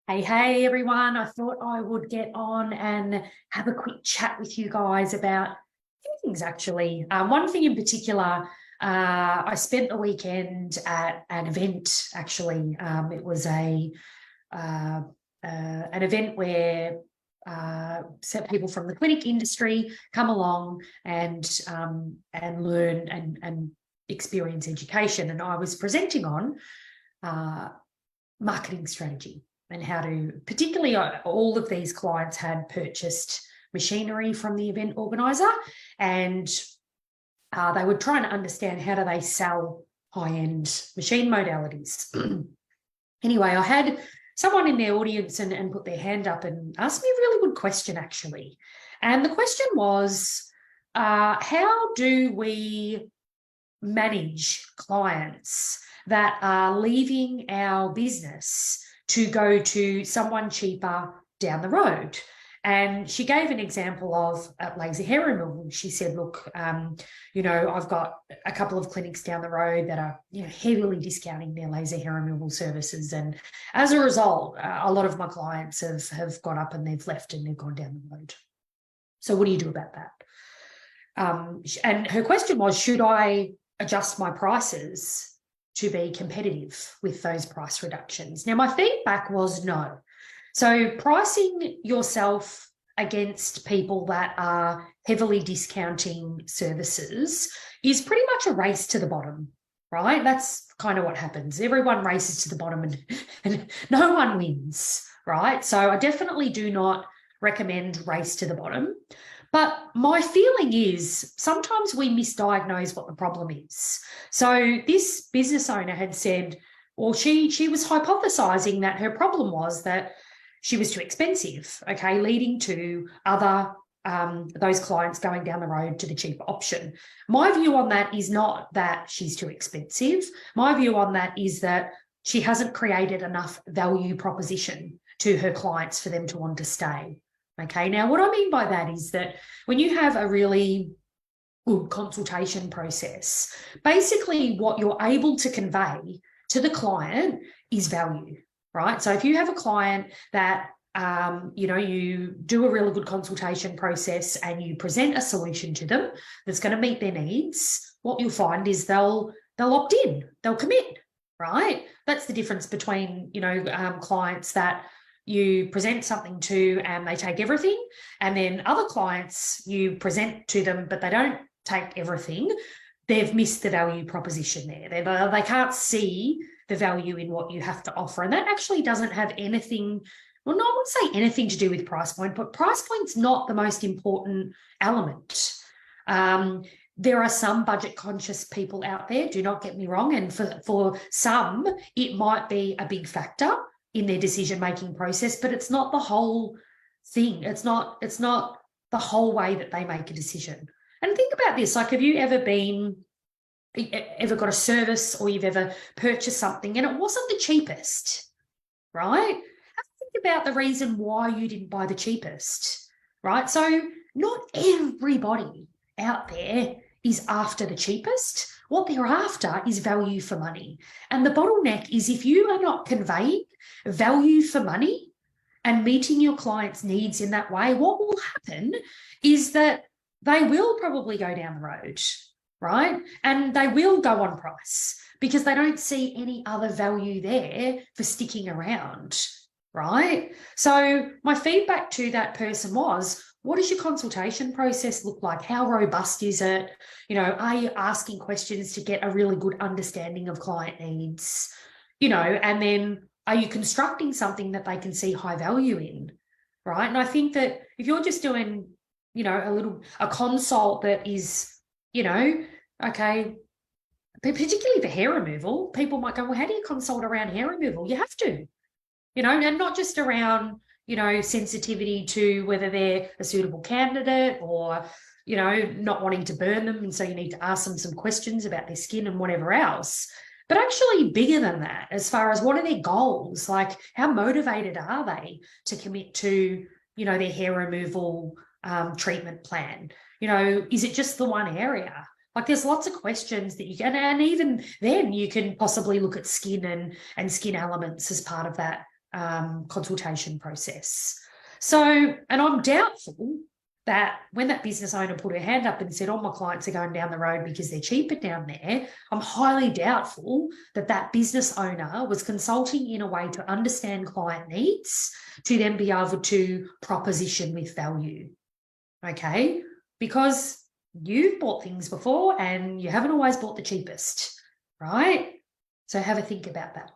Hey, everyone. I thought I would get on and have a quick chat with you guys about a few things, actually. One thing in particular, I spent the weekend at an event, actually. It was an event where some people from the clinic industry come along and learn and experience education. And I was presenting on marketing strategy and how to, particularly all of these clients had purchased machinery from the event organizer, and they were trying to understand how do they sell high-end machine modalities. Anyway, I had someone in the audience and put their hand up and asked me a really good question, actually. And the question was, how do we manage clients that are leaving our business to go to someone cheaper down the road? And she gave an example of laser hair removal. She said, look, I've got a couple of clinics down the road that are heavily discounting their laser hair removal services. And as a result, a lot of my clients have got up and they've left and they've gone down the road. So what do you do about that? And her question was, should I adjust my prices to be competitive with those price reductions? Now, my feedback was no. So pricing yourself against people that are heavily discounting services is pretty much a race to the bottom, right? That's kind of what happens. Everyone races to the bottom and no one wins, right? So I definitely do not recommend race to the bottom. But my feeling is sometimes we misdiagnose what the problem is. So this business owner had said, or she was hypothesizing that her problem was that she was too expensive, okay, leading to other those clients going down the road to the cheaper option. My view on that is not that she's too expensive. My view on that is that she hasn't created enough value proposition to her clients for them to want to stay. Okay, now what I mean by that is that when you have a really good consultation process, basically what you're able to convey to the client is value, right? So if you have a client that, you do a really good consultation process and you present a solution to them that's going to meet their needs, what you'll find is they'll opt in, they'll commit, right? That's the difference between, clients that you present something to and they take everything, and then other clients you present to them but they don't take everything. They've missed the value proposition there. They can't see the value in what you have to offer, and that actually doesn't have anything, well, no, I wouldn't say anything to do with price point, but price point's not the most important element. There are some budget conscious people out there, do not get me wrong, and for some it might be a big factor in their decision-making process, but it's not the whole thing. It's not the whole way that they make a decision. And think about this, like, have you ever got a service or you've ever purchased something and it wasn't the cheapest, right? Have to think about the reason why you didn't buy the cheapest, right? So not everybody out there is after the cheapest. What they're after is value for money. And the bottleneck is if you are not conveying value for money and meeting your clients' needs in that way, what will happen is that they will probably go down the road, right? And they will go on price because they don't see any other value there for sticking around, right? So my feedback to that person was, what does your consultation process look like? How robust is it? Are you asking questions to get a really good understanding of client needs? And then are you constructing something that they can see high value in, right? And I think that if you're just doing, a consult that is, okay, particularly for hair removal, people might go, well, how do you consult around hair removal? You have to, and not just around, sensitivity to whether they're a suitable candidate or, not wanting to burn them. And so you need to ask them some questions about their skin and whatever else. But actually bigger than that, as far as what are their goals? Like, how motivated are they to commit to, their hair removal treatment plan? Is it just the one area? Like, there's lots of questions that you can, and even then you can possibly look at skin and skin elements as part of that consultation process. So, and I'm doubtful that when that business owner put her hand up and said, oh, my clients are going down the road because they're cheaper down there, I'm highly doubtful that that business owner was consulting in a way to understand client needs to then be able to proposition with value, okay? Because you've bought things before and you haven't always bought the cheapest, right? So have a think about that.